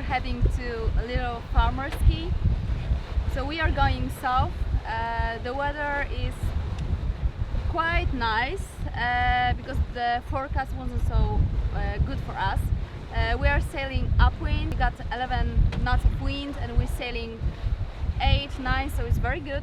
are heading to a little farmer's key. So we are going south. The weather is quite nice because the forecast wasn't so good for us. We are sailing upwind. We got 11 knots of wind and we're sailing 8, 9, so it's very good.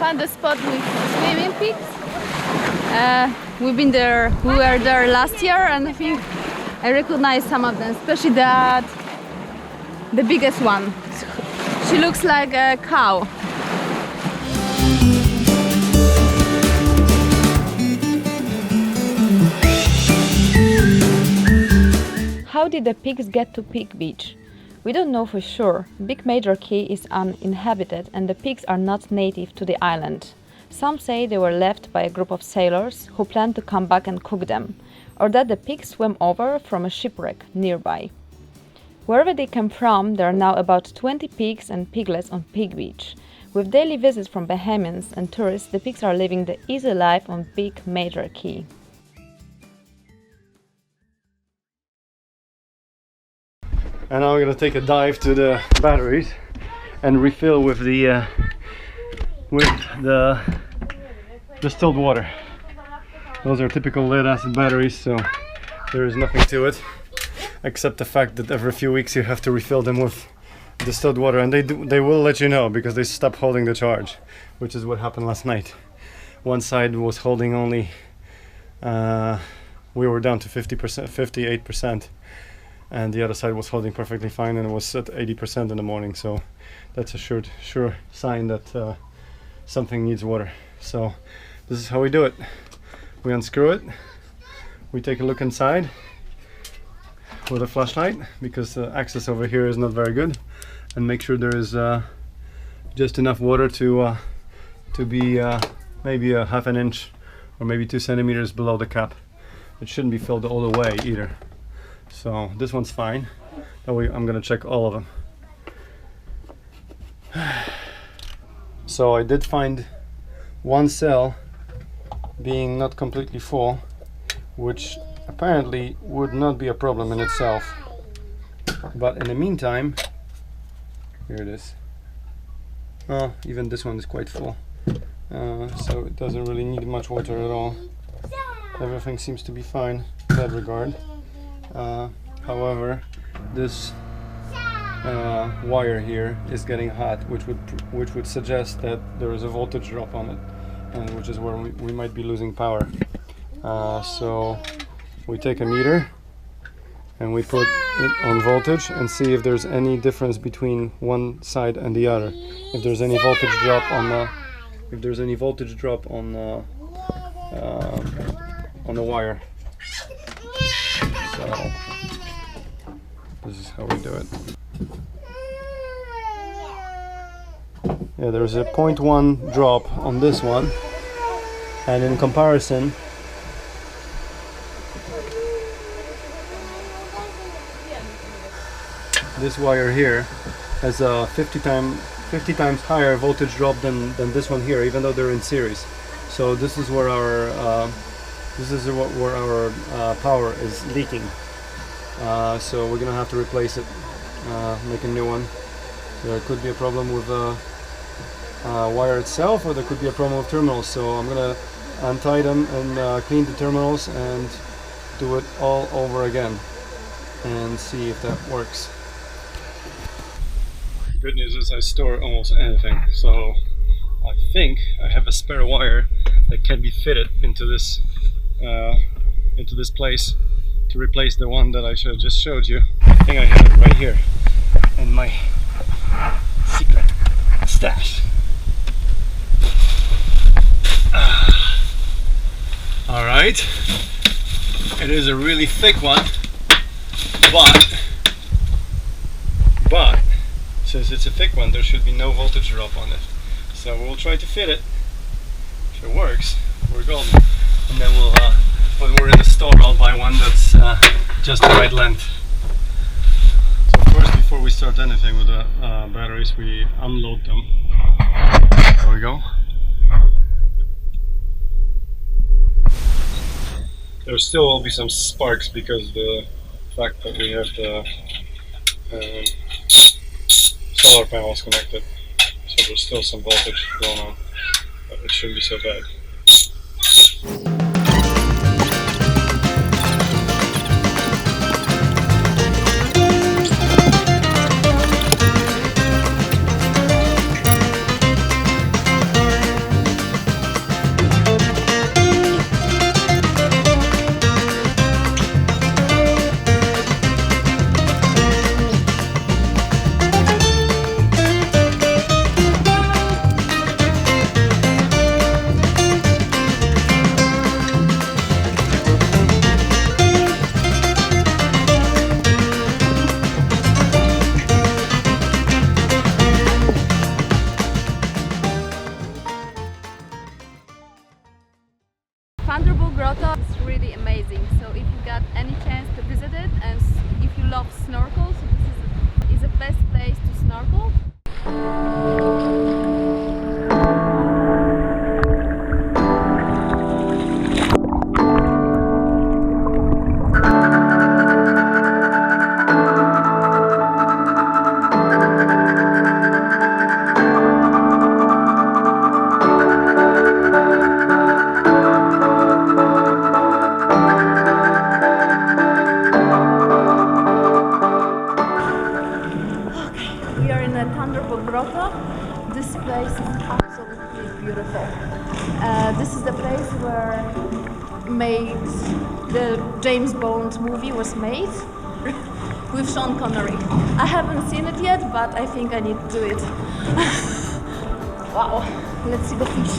The spot with swimming pigs. We were there last year, and I think I recognize some of them, especially the biggest one. She looks like a cow. How did the pigs get to Pig Beach? We don't know for sure. Big Major Cay is uninhabited and the pigs are not native to the island. Some say they were left by a group of sailors who planned to come back and cook them, or that the pigs swam over from a shipwreck nearby. Wherever they came from, there are now about 20 pigs and piglets on Pig Beach. With daily visits from Bahamians and tourists, the pigs are living the easy life on Big Major Cay. And now I'm gonna take a dive to the batteries and refill with the distilled water. Those are typical lead acid batteries, so there is nothing to it except the fact that every few weeks you have to refill them with distilled water, and they will let you know because they stop holding the charge, which is what happened last night. One side was holding only we were down to 50%, 58%. And the other side was holding perfectly fine and it was at 80% in the morning, so that's a sure sign that something needs water. So this is how we do it. We unscrew it, we take a look inside with a flashlight because the access over here is not very good, and make sure there is just enough water to be maybe a half an inch or maybe 2 centimeters below the cap. It shouldn't be filled all the way either. So this one's fine. I'm gonna check all of them. So I did find one cell being not completely full, which apparently would not be a problem in itself. But in the meantime, here it is. Oh, even this one is quite full. So it doesn't really need much water at all. Everything seems to be fine in that regard. However, this wire here is getting hot, which would suggest that there is a voltage drop on it, and which is where we might be losing power. So we take a meter and we put it on voltage and see if there's any difference between one side and the other. If there's any voltage drop on the wire. So this is how we do it. Yeah, there's a 0.1 drop on this one, and in comparison, this wire here has a 50 times higher voltage drop than this one here, even though they're in series. So this is where our power is leaking. So we're gonna have to replace it, make a new one. There could be a problem with the wire itself, or there could be a problem with terminals. So I'm gonna untie them and clean the terminals and do it all over again and see if that works. Good news is I store almost anything, so I think I have a spare wire that can be fitted into this place to replace the one that I just showed you. I think I have it right here in my secret stash. All right, it is a really thick one, but since it's a thick one, there should be no voltage drop on it. So we'll try to fit it. If it works, we're golden. And then we'll, when we're in the store, I'll buy one that's just the right length. So first, before we start anything with the batteries, we unload them. There we go. There still will be some sparks because the fact that we have the solar panels connected. So there's still some voltage going on, but it shouldn't be so bad. Thunderball Grotto is really amazing, so if you got any chance to visit it, and if you love snorkel, so this is the best place to snorkel. Thunderball Grotto. This place is absolutely beautiful. This is the place where the James Bond movie was made with Sean Connery. I haven't seen it yet, but I think I need to do it. Wow, let's see the fish.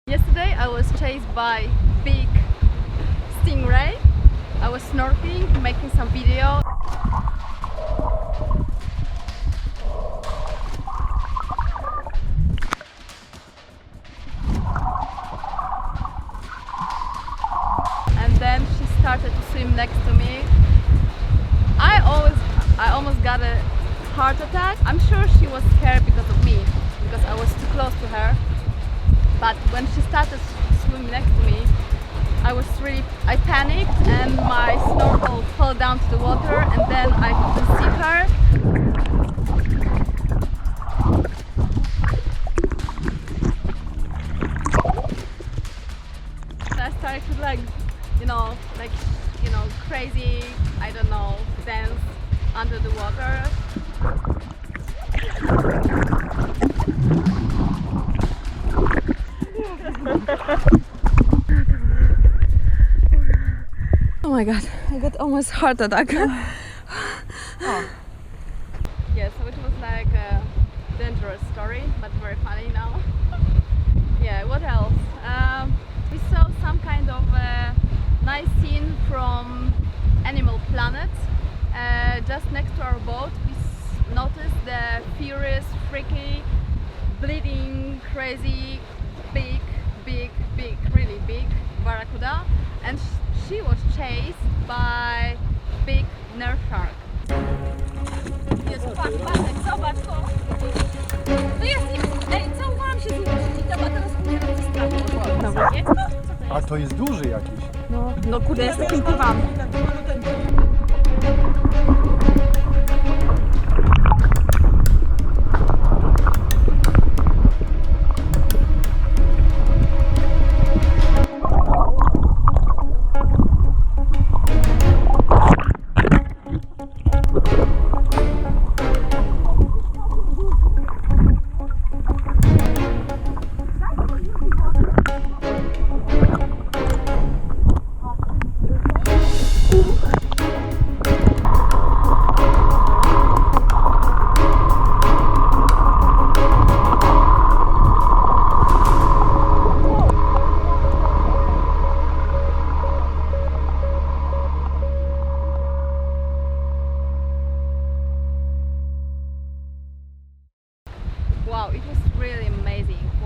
Yesterday I was chased by big Stingray. I was snorkeling, making some video. And then she started to swim next to me. I almost got a heart attack. I'm sure she was scared because of me, because I was too close to her. But when she started swimming next to me, I panicked and my snorkel fell down to the water, and then I couldn't see her. And I started to crazy, I don't know, dance under the water. Oh my god, I got almost heart attack. Oh. Yeah, so it was like a dangerous story, but very funny now. Yeah, what else? We saw some kind of nice scene from Animal Planet. Just next to our boat, we noticed the furious, freaky, bleeding, crazy, big, really big barracuda, and she was chased by big nerf shark. Jezu, Bartek, zobacz to! No jest, ej, całowałam się z nim przeciwko, a teraz umieram ze strachu. Dobra. A to jest duży jakiś. No kurde, jest takim pływam.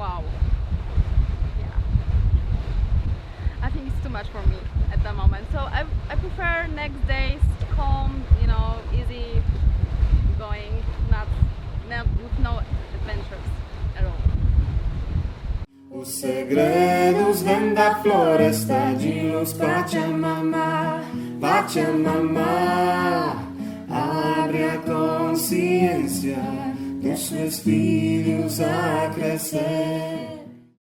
wow. Yeah. I think it's too much for me at the moment. So I prefer next days calm, you know, easy going, not with no adventures at all. Os segredos vêm da floresta de luz, Pachamama, Pachamama. Abre a consciência dos seus filhos a crescer.